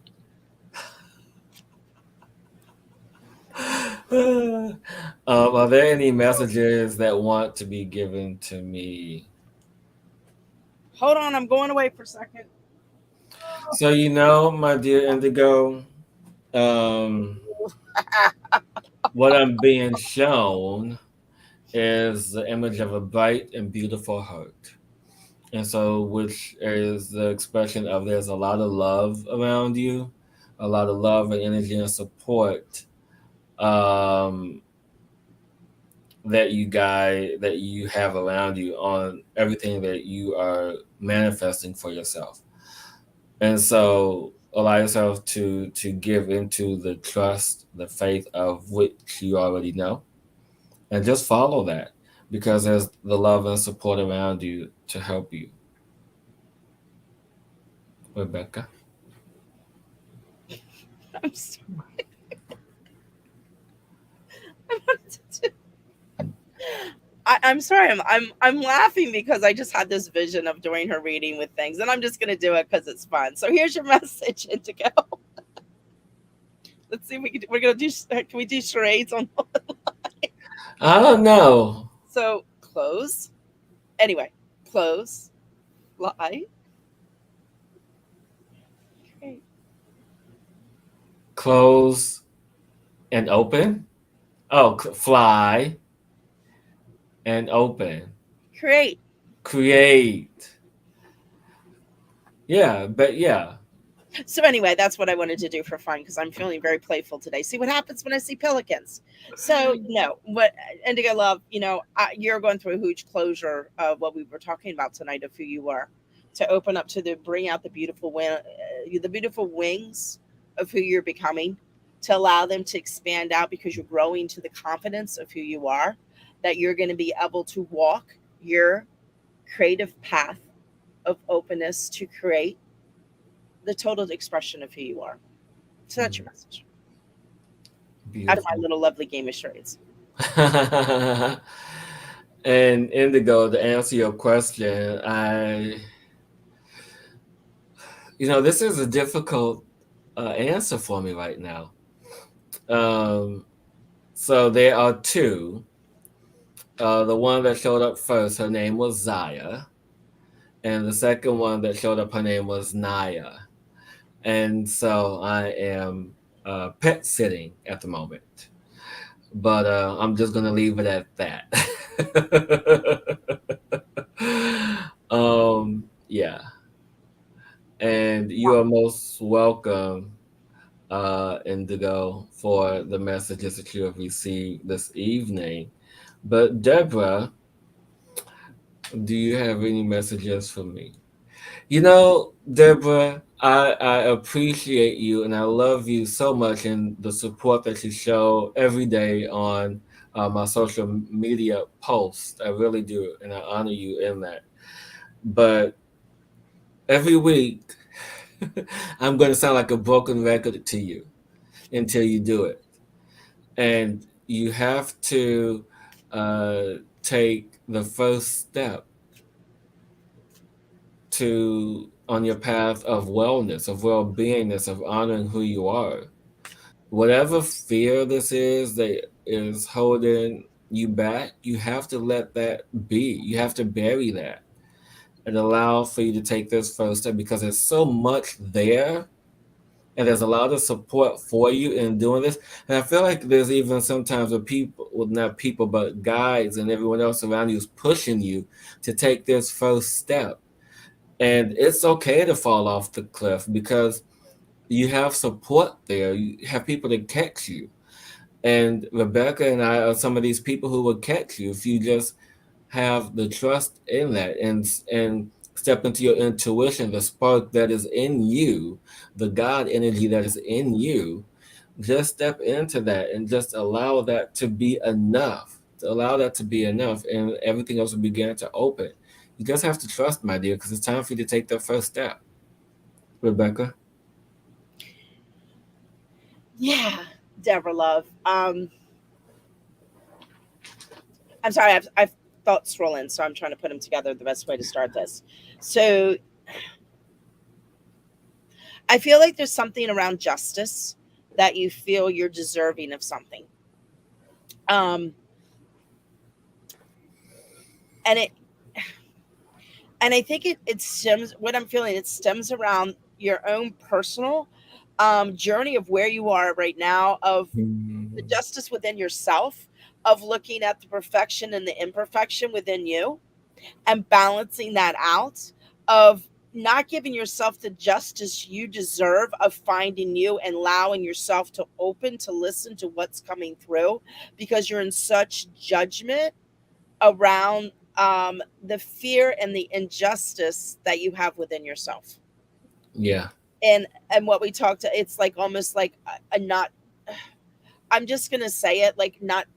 Are there any messages that want to be given to me? Hold on, I'm going away for a second. So, my dear Indigo, um, what I'm being shown is the image of a bright and beautiful heart. And so, which is the expression of there's a lot of love around you, a lot of love and energy and support um, that you have around you on everything that you are manifesting for yourself. And so allow yourself to give into the trust, the faith of which you already know, and just follow that because there's the love and support around you to help you. Rebecca. I'm sorry. I wanted to I'm sorry. I'm laughing because I just had this vision of doing her reading with things, and I'm just gonna do it because it's fun. So here's your message, Indigo. Let's see if we can. We're gonna do. Can we do charades on? I don't know. So close. Anyway, close. Lie. Create. Close and open. Oh, fly and open. Create. Create. Yeah, but yeah. So anyway, that's what I wanted to do for fun because I'm feeling very playful today. See what happens when I see pelicans. So no, what Indigo love, you're going through a huge closure of what we were talking about tonight of who you are, to open up to the bring out the beautiful wings of who you're becoming, to allow them to expand out because you're growing to the confidence of who you are, that you're going to be able to walk your creative path of openness to create the total expression of who you are. So that's your message out of my Beautiful. little lovely game of charades. And Indigo, to answer your question, This is a difficult answer for me right now. Um, so there are two. The one that showed up first, her name was Zaya, and the second one that showed up, her name was Naya. And so I am pet sitting at the moment, but I'm just gonna leave it at that. Yeah, and you are most welcome, Indigo, for the messages that you have received this evening. But Deborah, do you have any messages for me? Deborah, I appreciate you and I love you so much and the support that you show every day on my social media posts. I really do, and I honor you in that. But every week, I'm going to sound like a broken record to you until you do it. And you have to take the first step to on your path of wellness, of well-beingness, of honoring who you are. Whatever fear this is that is holding you back, you have to let that be. You have to bury that and allow for you to take this first step because there's so much there and there's a lot of support for you in doing this. And I feel like there's even sometimes with people, well, not people, but guides and everyone else around you is pushing you to take this first step. And it's okay to fall off the cliff because you have support there. You have people to catch you. And Rebecca and I are some of these people who will catch you if you just have the trust in that and step into your intuition, the spark that is in you, the God energy that is in you. Just step into that and just allow that to be enough. To allow that to be enough, and everything else will begin to open. You just have to trust, my dear, because it's time for you to take that first step. Rebecca. Yeah, Deborah Love. I'm sorry, I've thoughts rolling, so I'm trying to put them together the best way to start this. So I feel like there's something around justice that you feel you're deserving of something. Um, and it and I think it stems what I'm feeling, it stems around your own personal journey of where you are right now, of the Mhm. justice within yourself, of looking at the perfection and the imperfection within you and balancing that out, of not giving yourself the justice you deserve, of finding you and allowing yourself to open to listen to what's coming through because you're in such judgment around the fear and the injustice that you have within yourself. Yeah. And what we talked to, it's like almost like a not, I'm just gonna say it, like not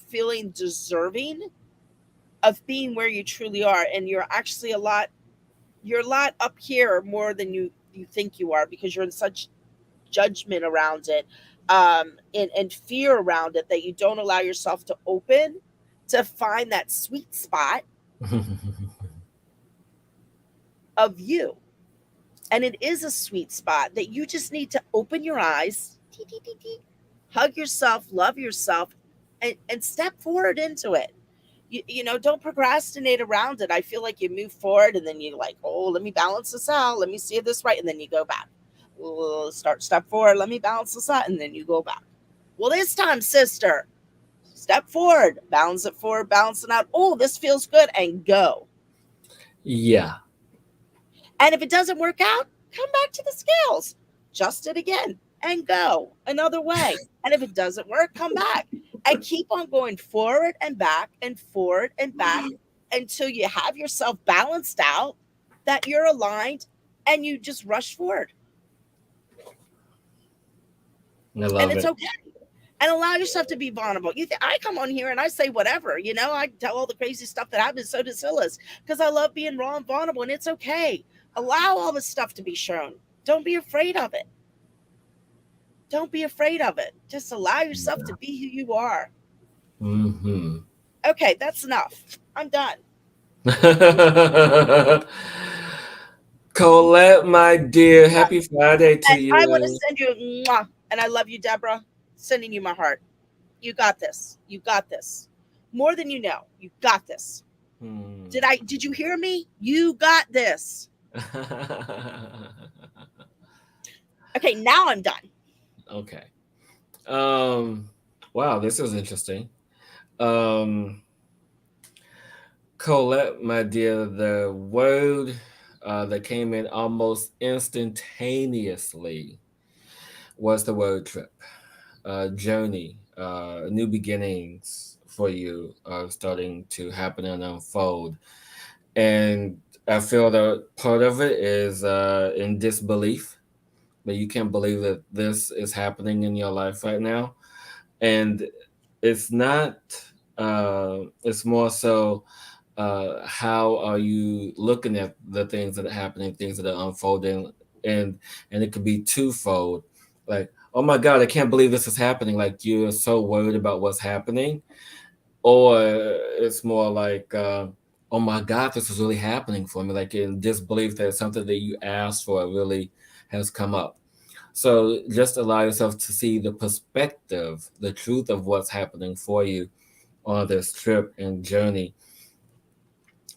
feeling deserving of being where you truly are, and you're actually you're a lot up here more than you think you are because you're in such judgment around it, and fear around it, that you don't allow yourself to open to find that sweet spot of you. And it is a sweet spot that you just need to open your eyes, hug yourself, love yourself, and step forward into it. Don't procrastinate around it. I feel like you move forward and then you like, oh, let me balance this out. Let me see this right. And then you go back. Well, step forward. Let me balance this out. And then you go back. Well, this time, sister, step forward, balance it forward, balance it out. Oh, this feels good. And go. Yeah. And if it doesn't work out, come back to the scales, adjust it again, and go another way. And if it doesn't work, come back and keep on going forward and back and forward and back until you have yourself balanced out, that you're aligned, and you just rush forward. I And love it's it. okay. And allow yourself to be vulnerable. I come on here and I say whatever, I tell all the crazy stuff that happens. So does Hillis, because I love being raw and vulnerable, and it's okay. Allow all this stuff to be shown. Don't be afraid of it. Don't be afraid of it. Just allow yourself to be who you are. Hmm. Okay, that's enough. I'm done. Colette, my dear, happy Friday to And I want to you. send you a mwah, and I love you, Deborah. Sending you my heart. You got this. You got this. More than you know. You got this. Hmm. Did you hear me? You got this. Okay, now I'm done. Okay. Um. Wow, this is interesting. Um. Colette, my dear, the word that came in almost instantaneously was the word trip, journey, new beginnings for you are starting to happen and unfold. And I feel that part of it is in disbelief, that you can't believe that this is happening in your life right now. And it's not, it's more so how are you looking at the things that are happening, things that are unfolding, and it could be twofold. Like, oh my God, I can't believe this is happening. Like you're so worried about what's happening, or it's more like, oh my God, this is really happening for me. Like in disbelief that something that you asked for really has come up. So just allow yourself to see the perspective, the truth of what's happening for you on this trip and journey.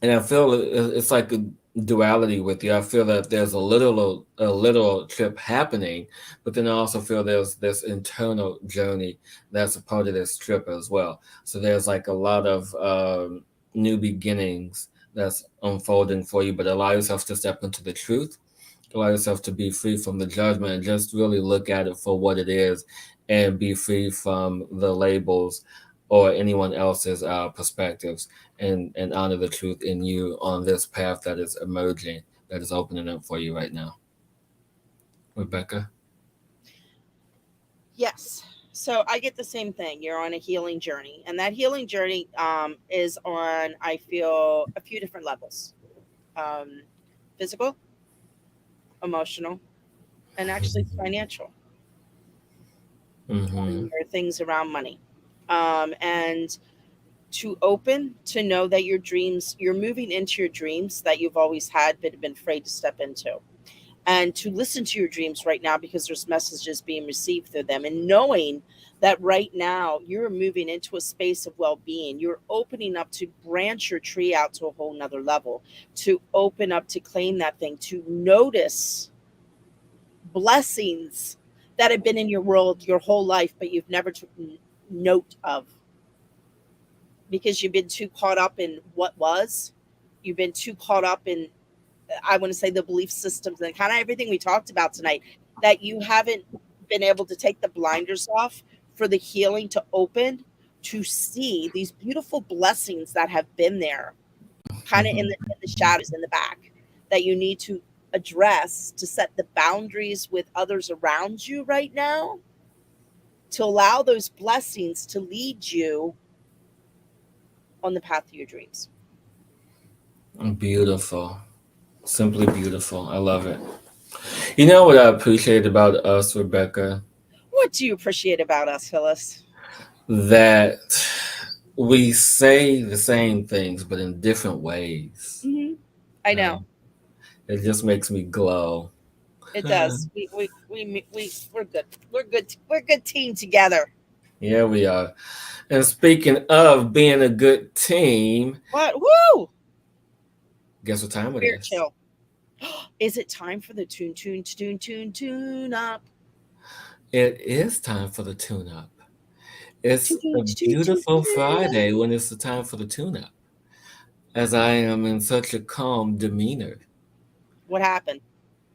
And I feel it's like a duality with you. I feel that there's a literal trip happening, but then I also feel there's this internal journey that's a part of this trip as well. So there's like a lot of new beginnings that's unfolding for you, but allow yourself to step into the truth, allow yourself to be free from the judgment, and just really look at it for what it is, and be free from the labels or anyone else's perspectives, and honor the truth in you on this path that is emerging, that is opening up for you right now. Rebecca. Yes. So I get the same thing. You're on a healing journey, and that healing journey is on, I feel, a few different levels: um, physical, emotional, and actually financial. Mm-hmm. There are things around money, and to open to know that your dreams, you're moving into your dreams that you've always had but been afraid to step into, and to listen to your dreams right now because there's messages being received through them, and knowing that right now you're moving into a space of well-being. You're opening up to branch your tree out to a whole nother level, to open up, to claim that thing, to notice blessings that have been in your world your whole life but you've never taken note of because you've been too caught up in what was. You've been too caught up in, I want to say, the belief systems and kind of everything we talked about tonight, that you haven't been able to take the blinders off for the healing to open, to see these beautiful blessings that have been there, kind of in the shadows in the back, that you need to address, to set the boundaries with others around you right now, to allow those blessings to lead you on the path to your dreams. Beautiful. Simply beautiful. I love it. You know what I appreciate about us, Rebecca? What do you appreciate about us, Hillis? That we say the same things, but in different ways. Hmm. I Uh, know. it just makes me glow. It does. We're good. We're good. We're a good team together. Yeah, we are. And speaking of being a good team, What? Woo! guess what time it Spirit is? chill. Is it time for the tune up? It is time for the tune up. It's a beautiful Tune up. Friday when it's the time for the tune up, as I am in such a calm demeanor. What happened?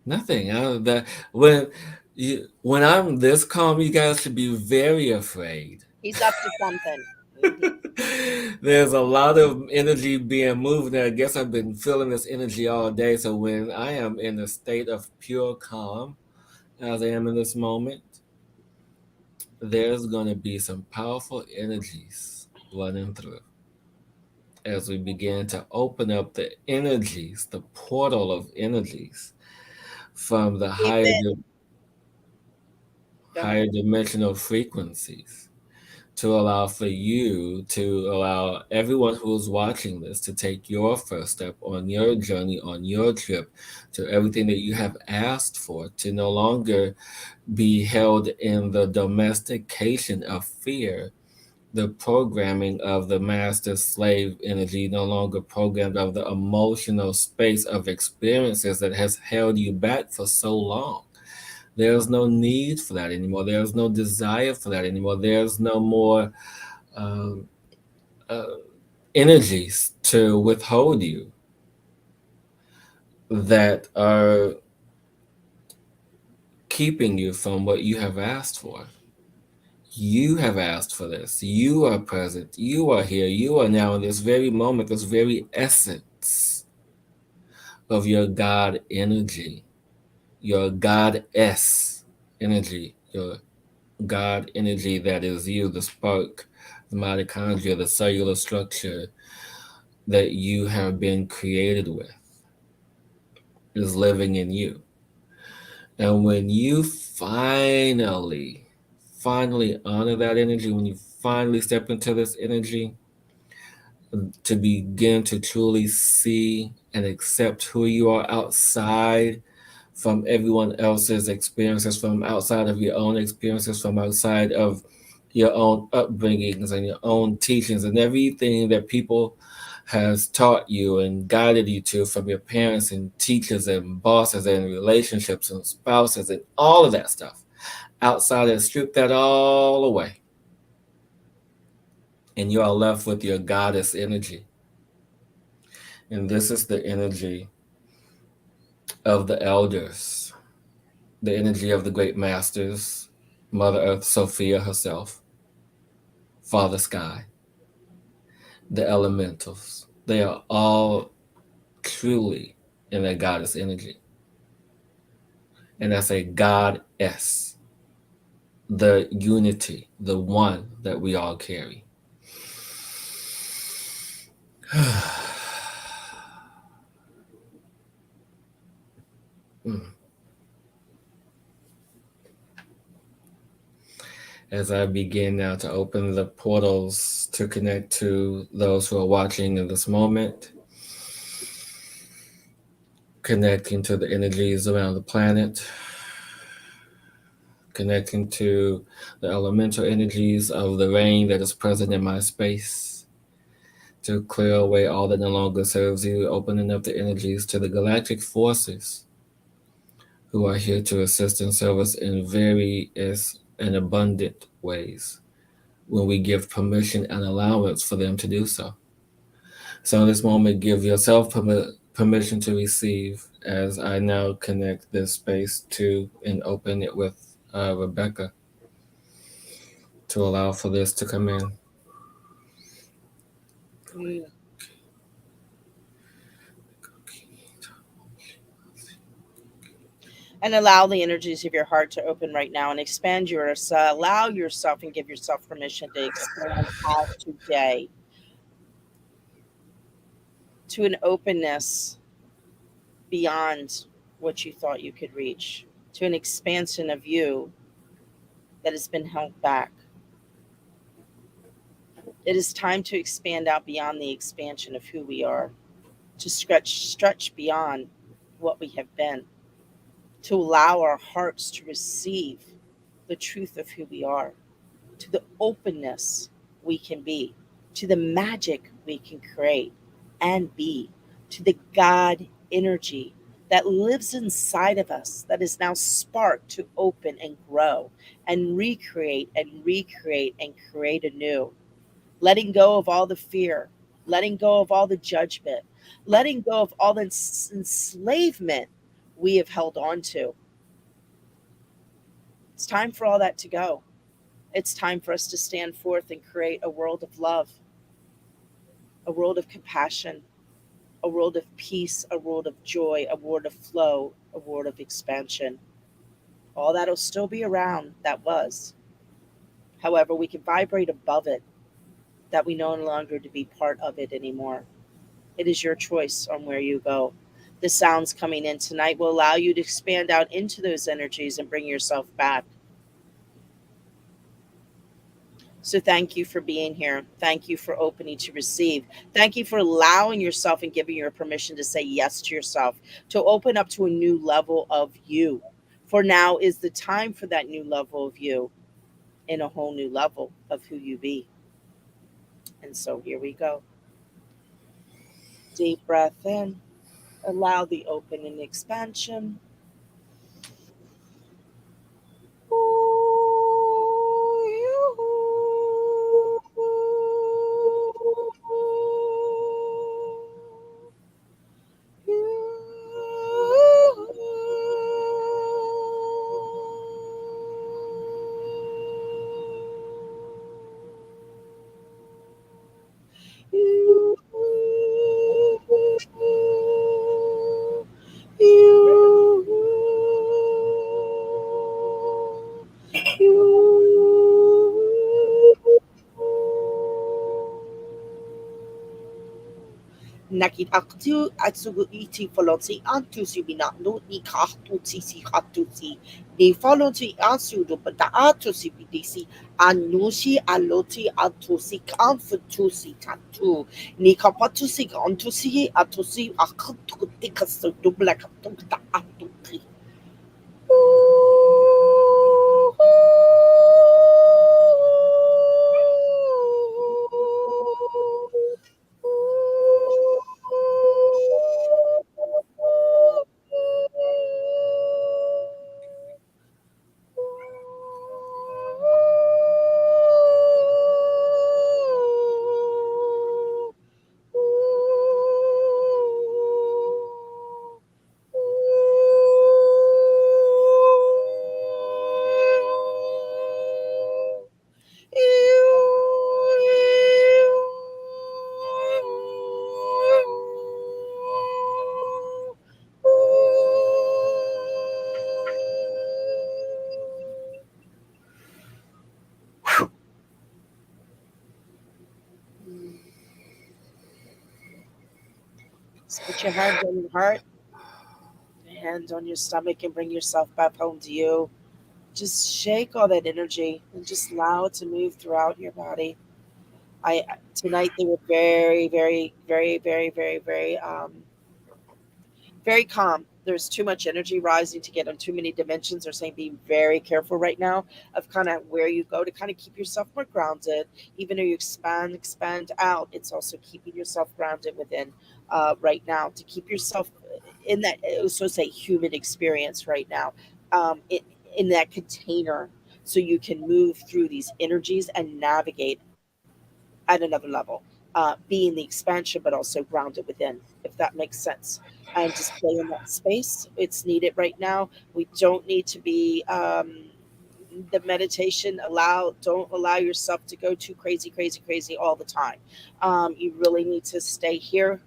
Nothing. That when I'm this calm, you guys should be very afraid. He's up to something. Hmm. There's a lot of energy being moved, and I guess I've been feeling this energy all day. So when I am in a state of pure calm, as I am in this moment, there's going to be some powerful energies running through as we begin to open up the energies, the portal of energies from the Keep it. Go ahead. higher dimensional frequencies, to allow for you to allow everyone who's watching this to take your first step on your journey, on your trip to everything that you have asked for, to no longer be held in the domestication of fear, the programming of the master slave energy, no longer programmed of the emotional space of experiences that has held you back for so long. There's no need for that anymore. There's no desire for that anymore. There's no more um, uh, energies to withhold you that are keeping you from what you have asked for. You have asked for this. You are present. You are here. You are now in this very moment, this very essence of your God energy, your Goddess energy, your God energy that is you, the spark, the mitochondria, the cellular structure that you have been created with is living in you. And when you finally honor that energy, when you finally step into this energy, to begin to truly see and accept who you are outside from everyone else's experiences, from outside of your own experiences, from outside of your own upbringings and your own teachings and everything that people has taught you and guided you to from your parents and teachers and bosses and relationships and spouses and all of that stuff outside and strip that all away, and you are left with your goddess energy. And this is the energy of the elders, the energy of the great masters, Mother Earth, Sophia herself, Father Sky, the elementals. They are all truly in their goddess energy. And that's a goddess, the unity, the one that we all carry. Mm. As I begin now to open the portals to connect to those who are watching in this moment, connecting to the energies around the planet, connecting to the elemental energies of the rain that is present in my space, to clear away all that no longer serves you, opening up the energies to the galactic forces who are here to assist and serve us in various and abundant ways when we give permission and allowance for them to do so. So in this moment, give yourself permission to receive as I now connect this space to and open it with Rebecka to allow for this to come in. Mm. And allow the energies of your heart to open right now and expand yourself. Allow yourself and give yourself permission to expand out today to an openness beyond what you thought you could reach, to an expansion of you that has been held back. It is time to expand out beyond the expansion of who we are, to stretch beyond what we have been, to allow our hearts to receive the truth of who we are, to the openness we can be, to the magic we can create and be, to the God energy that lives inside of us, that is now sparked to open and grow and recreate and create anew. Letting go of all the fear, letting go of all the judgment, letting go of all the enslavement we have held on to. It's time for all that to go. It's time for us to stand forth and create a world of love, a world of compassion, a world of peace, a world of joy, a world of flow, a world of expansion. All that'll still be around that was. However, we can vibrate above it, that we no longer to be part of it anymore. It is your choice on where you go. The sounds coming in tonight will allow you to expand out into those energies and bring yourself back. So thank you for being here. Thank you for opening to receive. Thank you for allowing yourself and giving your permission to say yes to yourself, to open up to a new level of you. For now is the time for that new level of you in a whole new level of who you be. And so here we go. Deep breath in. Allow the open and expansion. Nakit aktu atsugu iti folotsi antu si binatu ni kahtu si hatu si ni folotsi ansu do bata atu si bidisi anusi aloti atu si kamfutu si tatu ni kapatu si antu si atu si akatu tikasu dubla katu ta atu ki. Just put your hands on your heart, hands on your stomach, and bring yourself back home to you. Just shake all that energy and just allow it to move throughout your body. I tonight they were very, very, very, very, very, very calm. There's too much energy rising to get on too many dimensions. They're saying be very careful right now of kind of where you go to kind of keep yourself more grounded. Even though you expand out, it's also keeping yourself grounded within right now to keep yourself in that, so say, human experience right now, in that container, so you can move through these energies and navigate at another level, being the expansion, but also grounded within, if that makes sense. And just play in that space. It's needed right now. We don't need to be the meditation. Don't allow yourself to go too crazy, crazy, crazy all the time. You really need to stay here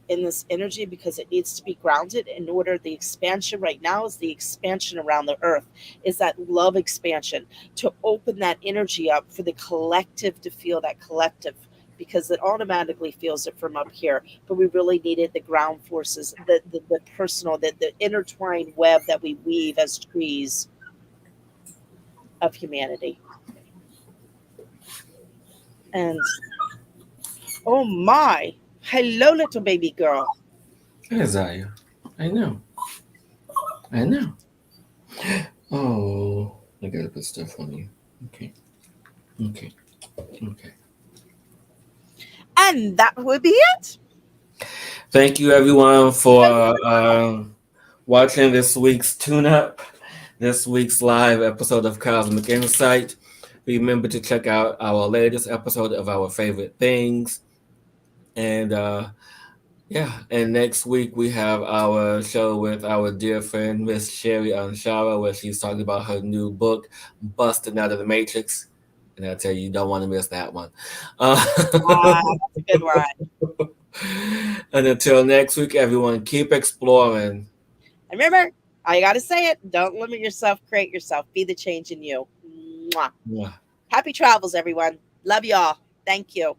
in this energy because it needs to be grounded in order. The expansion right now is the expansion around the earth, is that love expansion, to open that energy up for the collective to feel that collective, because it automatically feels it from up here. But we really needed the ground forces, the personal, the intertwined web that we weave as trees of humanity. And oh my, hello, little baby girl. Hey, Zaya. I know. I know. Oh, I gotta put stuff on you. Okay. Okay. Okay. And that would be it. Thank you, everyone, for watching this week's tune up, this week's live episode of Cosmic Insight. Remember to check out our latest episode of Our Favorite Things. And and next week we have our show with our dear friend Miss Sherry Anshara, where she's talking about her new book, Busting Out of the Matrix. And I tell you, you don't want to miss that one. Uh, That's a good one. and until next week, everyone, keep exploring. And remember, all you got to say it. Don't limit yourself. Create yourself. Be the change in you. Mwah. Yeah. Happy travels, everyone. Love y'all. Thank you.